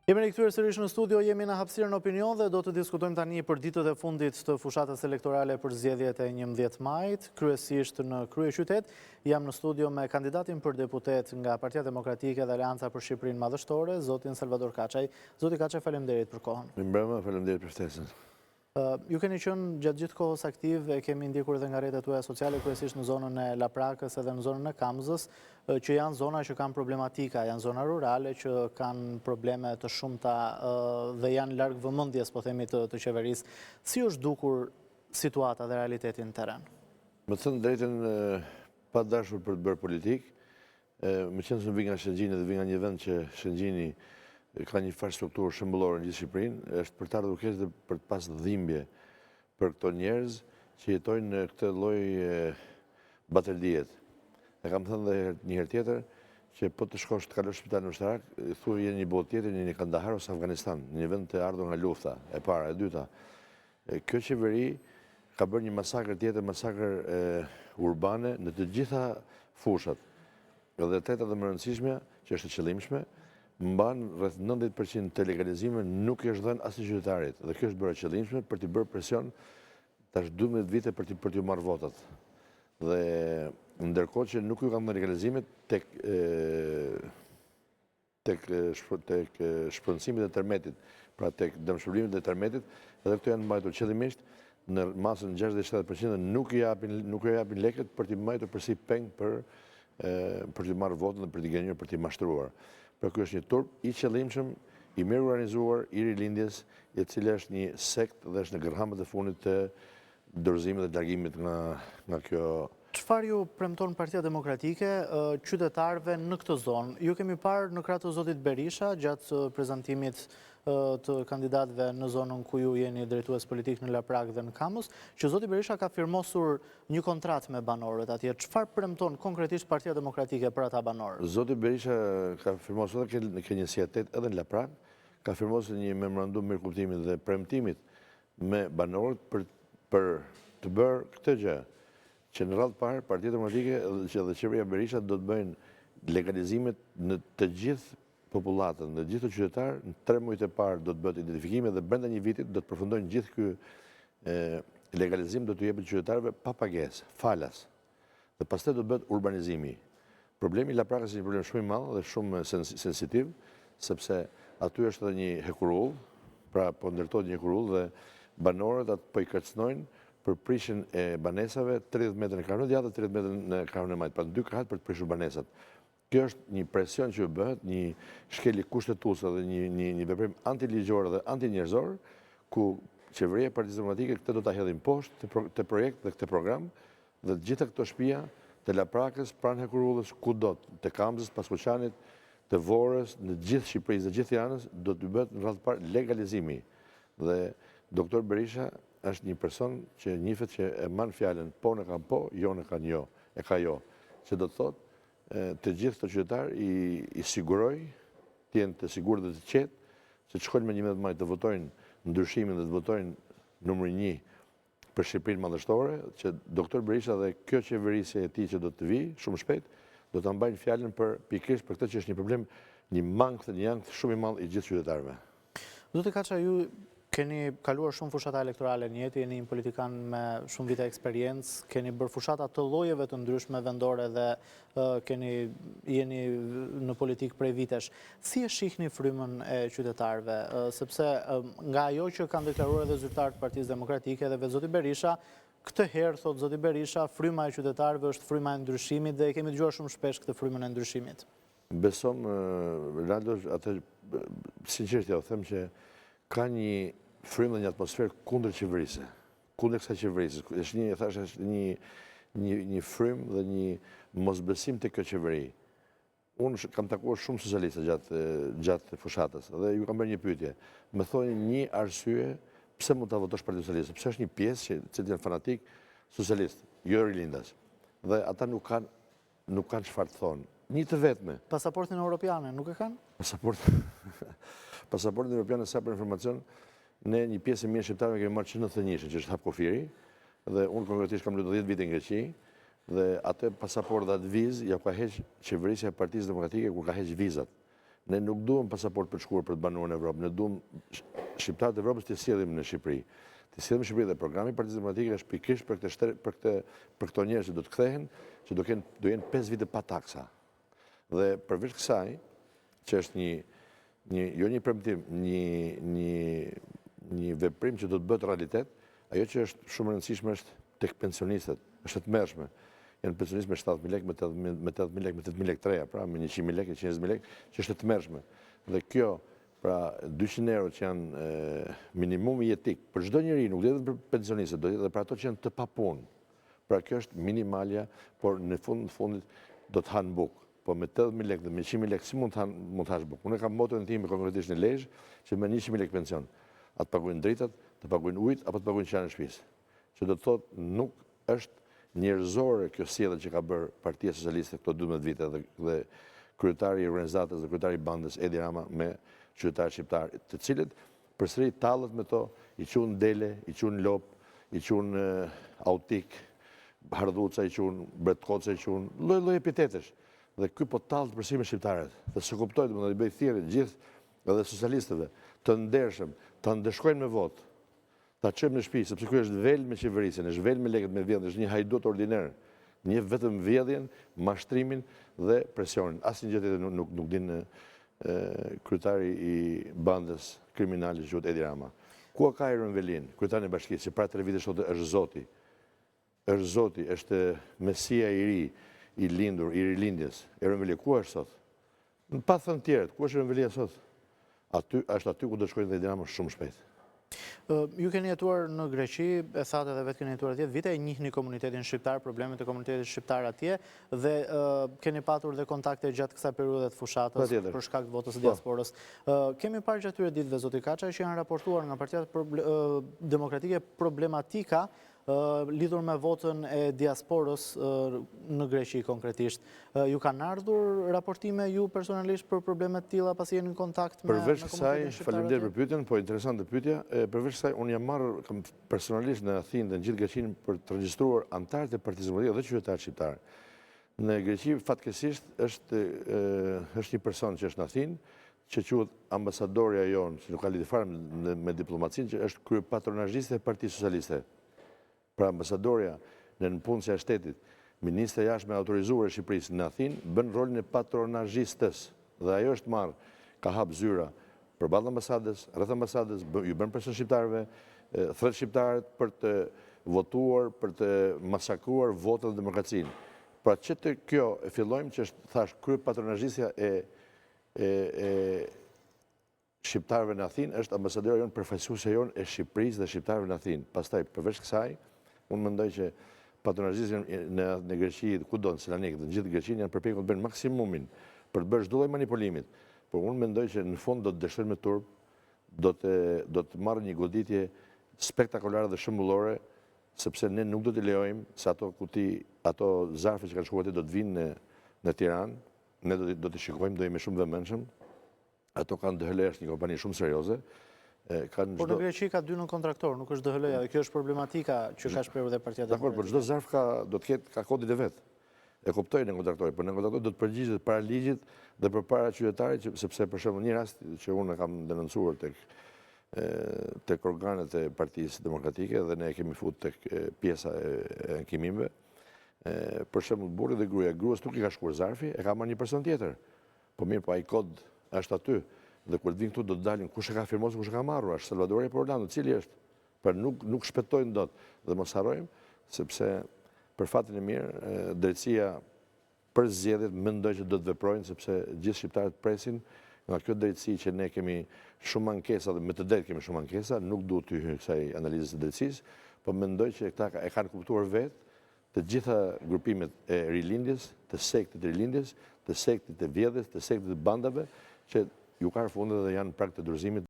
Jemi rikthyer sërish në studio, jemi në hapësirën opinion dhe do të diskutojmë tani për ditët e fundit të fushatës elektorale për zgjedhjet e 11 majit, kryesisht në kryeqytet. Jam në studio me kandidatin për deputet nga Partia Demokratike dhe Aleanca për Shqipërinë Madhështore, zotin Salvador Kaqaj. Zoti Kaqaj, faleminderit për kohën. Mirëmbrëma, faleminderit për ftesën. Ju keni qenë gjatë gjithë kohës aktiv, e kemi ndjekur edhe nga rrjetet tuaja sociale, kryesisht në zonën e Laprakës edhe në zonën e Kamzës, që janë zona që kanë problematika, janë zona rurale që kanë probleme të shumta dhe janë larg vëmendjes, po themi, të qeverisë. Si është dukur situata dhe realiteti në terren? Më thënë drejtën, pa dashur për të bërë politik, më qenë se vi nga Shëngjini dhe vi nga një vend që Shëngjini ka një infrastrukturë shëmbullore në gjithë Shqipërinë, është për të ardhur keq dhe për të pas dhimbje për këto njerëz që jetojnë në këtë lloj baterdijet. E kam thënë dhe një herë tjetër që po të shkosh të kalosh spitalin ushtarak, thuaj jeni një botë tjetër, jeni në Kandahar ose Afganistan, një vend të ardhur nga lufta, e para, e dyta. Kjo qeveri ka bërë një masakër tjetër, masakër urbane në të gjitha fushat. Dhe treta dhe më rëndësishme, që është e qëllimshme, mban rreth 90% të legalizime nuk i është dhënë asnjë qytetarit. Dhe kjo është bërë e qëllimshme për të bërë presion tash 12 vite për t'ju marrë votat. Dhe ndërkohë që nuk ju kanë dhënë legalizimet tek shpërndësimit e tërmetit, pra tek dëmshpërimet e tërmetit, edhe këto janë mbajtur qëllimisht në masën 60-70% nuk i japin lekët për t'i mbajtur përsi peng për t'i marrë votën dhe për t'i gënjur, për t'i mashtruar. Pra ky është një turp i qëllimshëm, i mirë organizuar, i rilindjes, i cili është një sekt dhe është në gërhamët e fundit të dorëzimit dhe largimit nga kjo. Çfarë ju premton Partia Demokratike qytetarëve në këtë zonë? Ju kemi parë në krah të zotit Berisha gjatë prezantimit të kandidatëve në zonën ku ju jeni drejtues politik në Laprak dhe në Kamës, që zoti Berisha ka firmosur një kontratë me banorët atje. Çfarë premton konkretisht Partia Demokratike për ata banorë? Zoti Berisha ka firmosur edhe në Kenjësiatet edhe në Laprak, ka firmosur një memorandum mirëkuptimit dhe premtimit me banorët për të bërë këtë gjë, që në radhë parë Partia Demokratike dhe qeveria Berisha do të bëjnë legalizimet në të gjithë popullatën, në gjithë të qytetarë, në 3 muajt e parë do të bëhet identifikime dhe brenda një vitit do të përfundojnë gjithë ky legalizim, do të jepet qytetarëve pa pagesë, falas. Dhe pastaj do të bëhet urbanizimi. Problemi i Laprakës është një problem shumë i madh dhe shumë sensitiv, sepse aty është edhe një hekurull, pra po ndërtohet një hekurull dhe banorët atë po i kërcënojnë për prishjen e banesave 30 metra në krahun e djathtë, 30 metra në krahun e majt, pra 2 krahat për të prishur banesat. Kjo është një presion që bëhet, një shkelje kushtetuese dhe një veprim antiligjor dhe antinjerëzor, ku qeveria e Partisë Demokratike këtë do ta hedhin poshtë të projekt dhe këtë program, dhe të gjitha këto shtëpia të Laprakës, pranë hekurullës, kudo, të Kamzës, Paskuqanit, të Vorës, në gjithë Shqipërisë dhe gjithë Tiranës, do të bëhet në radhë parë legalizimi. Dhe doktor Berisha është një person që njihet që e marr fjalën po në kanë po, jo në kanë jo, e ka jo. Që do të thotë të gjithë të qytetarë i siguroj, të jenë të sigurt dhe të qetë, që të shkojnë me 11 maj të votojnë ndryshimin dhe të votojnë numri 1 për Shqipërinë Madhështore, që doktor Berisha dhe kjo qeverisje e tij që do të vijë shumë shpejt, do ta mbajnë fjalën për pikërisht për këtë që është një problem, një mangth dhe një ankth shumë i madh i gjithë qytetarëve. Zoti Kaqaj, ju keni kaluar shumë fushata elektorale në jetë, jeni një politikan me shumë vite eksperiencë, keni bërë fushata të llojeve të ndryshme vendore dhe jeni në politikë prej vitesh. Si e shihni frymën e qytetarëve? Sepse nga ajo që kanë deklaruar edhe zyrtarët e Partisë Demokratike dhe vetë zoti Berisha, këtë herë, thot zoti Berisha, fryma e qytetarëve është fryma e ndryshimit dhe e kemi dëgjuar shumë shpesh këtë frymën e ndryshimit. Besom, Ronaldo, atë sinqerisht ja u them që ka një frymë dhe një atmosferë kundër qeverisë, kundër kësaj qeverisë. Është një frymë dhe një mosbesim të kjo qeveri. Unë kam takuar shumë socialistë gjatë fushatës dhe ju kam bërë një pyetje. Më thoni një arsye pse mund ta votosh Partinë Socialiste? Pse është një pjesë që janë fanatik socialist, jo rilindas. Dhe ata nuk kanë çfarë të thonë. Një të vetme. Pasaportin europiane nuk e kanë? Pasaportin europiane, sa për informacion, ne një pjesë e mirë shqiptarëve kemi marrë që në Thënjishën, që është hap kufiri, dhe unë konkretisht kam luajtur 10 vite në Greqi, dhe atë pasaport dhe atë vizë ja ka heq qeverisja e Partisë Demokratike kur ka heq vizat. Ne nuk duhem pasaport për të shkuar për të banuar në Evropë, ne duhem shqiptarët e Evropës të sjellim në Shqipëri. Të sjellim në Shqipëri dhe programi i Partisë Demokratike është pikërisht për këto njerëz që do të kthehen, që do jenë 5 vite pa taksa. Dhe përveç kësaj, që është jo një premtim, një veprim që do të bëhet realitet, ajo që është shumë e rëndësishme është tek pensionistët, është e tmerrshme. Janë pensionistë me 7.000 lekë, me 8.000 lekë, me 8.000 lekë treja, pra me 100.000 lekë, 120.000 lekë, që është e tmerrshme. Dhe kjo, pra 200 euro që janë minimumi jetik, për çdo njeri, nuk do të jetë për pensionistët, do të jetë edhe për ato që janë të papunë. Pra kjo është minimalja, por në fundit do të hanë bukë. Po me 80.000 lekë dhe me 100.000 lekë si mund të hash bukë. Unë kam motën time konkretisht në Lezhë, që me 100.000 lekë pension, atë paguajnë dritat, të paguajnë ujit, apo të paguajnë qenë në shtëpisë. Që do të thotë nuk është njerëzore kjo sjellje që ka bërë Partia Socialiste këto 12 vite dhe kryetari i organizatës dhe kryetari i bandës Edi Rama me qytetarë shqiptarë, të cilët përsëri tallet me to, i quhen dele, i quhen lop, i quhen autik, hardhuca, i quhen bretkoca, i quhen lloj epitetesh. Dhe ky po tallet përsëri me shqiptarët. Dhe se kuptoj domethënë i bëj thirrje gjithë edhe socialistëve të ndershëm, të ndeshkojnë me votë. Ta çojmë në shtëpi, sepse ky është vel me qeverisjen, është vel me lekët me vjedhje, është një hajdut ordiner. Një vetëm vjedhjen, mashtrimin dhe presionin. Asnjë gjë tjetër nuk din kryetari i bandës kriminale që quhet Edi Rama. Ku ka Iron Velin, kryetari i bashkisë, që para 3 vitesh thotë është zoti. Është zoti, është mesia i ri, i lindur, i rilindjes. Iron Velin ku është sot? Në pa thënë tjerët, ku është Iron Velin sot? Është aty ku do shkojnë dhe Edi Rama shumë shpejt. Ju keni jetuar në Greqi, e thatë edhe vetë keni jetuar atje, vite e njihni komunitetin shqiptar, problemet e komunitetit shqiptar atje, dhe keni patur dhe kontakte gjatë kësaj periudhe të fushatës për shkak të votës së diasporës. Kemi parë gjatë këtyre ditëve, zoti Kaçaj, që janë raportuar nga Partia Demokratike problematika lidhur me votën e diasporës në Greqi konkretisht. Ju kanë ardhur raportime ju personalisht për problemet tilla pasi jeni në kontakt me Përveç kësaj, komunitetin shqiptar? faleminderit për pyetjen, po interesante pyetja. Përveç kësaj, unë jam marrë personalisht në Athinë dhe në gjithë Greqinë për të regjistruar anëtarët e Partisë Demokratike dhe qytetarët shqiptar. Në Greqi fatkeqësisht është një person që është në Athinë, që quhet ambasadorja jonë, që nuk ka lidhje fare me diplomacinë, që është kryepatronazhiste e Partisë Socialiste. Pra ambasadorja në nënpunësja e shtetit, ministre jashtme autorizuar e Shqipërisë në Athinë, bën rolin e patronazhistës. Dhe ajo është marrë, ka hapë zyra përballë ambasadës, rreth ambasadës, ju bën presion shqiptarëve, thret shqiptarët për të votuar, për të masakruar votën dhe demokracinë. Pra që të kjo e fillojmë që është, thash, kryepatronazhistja e shqiptarëve në Athinë është ambasadorja jonë, përfaqësuesja jonë e Shqipërisë dhe shqiptarëve në Athinë. Pastaj përveç kësaj, unë mendoj që patronazhistja në Greqi, kudo në Selanik dhe në gjithë Greqinë janë përpjekur të bëjnë maksimumin për të bërë çdo lloj manipulimit. Por unë mendoj që në fund do të dështojnë me turp, do të marrë një goditje spektakolare dhe shëmbullore, sepse ne nuk do t'i lejojmë se ato zarfe që kanë shkuar aty do të vinë në Tiranë, ne do t'i shikojmë, do jemi shumë vëmendshëm. Ato kanë DHL, është një kompani shumë serioze. Por në Greqi ka 2 nënkontraktorë, nuk është DHL-ja, dhe kjo është problematika që ka shprehur dhe Partia Demokratike. Dakor, por çdo zarf do të ketë kodin e vet. E kuptoj nënkontraktori, por nënkontraktori do të përgjigjet para ligjit dhe përpara qytetarit, sepse për shembull një rast që unë kam denoncuar tek organet e Partisë Demokratike dhe ne e kemi futur tek pjesa e ankimimeve. Për shembull burri dhe gruaja, gruas nuk i ka shkuar zarfi, e ka marrë një person tjetër. Po mirë, po ai kod është aty. Dhe kur të vinë këtu do të dalin kush e ka firmosur, kush e ka marrur, është Salvadori apo Orlando, cili është? Për nuk shpëtojnë dot. Dhe mos harrojmë, sepse për fatin e mirë, drejtësia për zgjedhjet mendoj që do të veprojnë, sepse gjithë shqiptarët presin nga kjo drejtësi që ne kemi shumë ankesa dhe me të drejtë kemi shumë ankesa, nuk duhet të hyj kësaj analizës së drejtësisë, por mendoj që këta e kanë kuptuar vetë të gjitha grupimet e rilindjes, të sektit të rilindjes, të sektit të vjedhjes, të sektit të bandave, që ju ka fundet dhe janë prag të dorëzimit.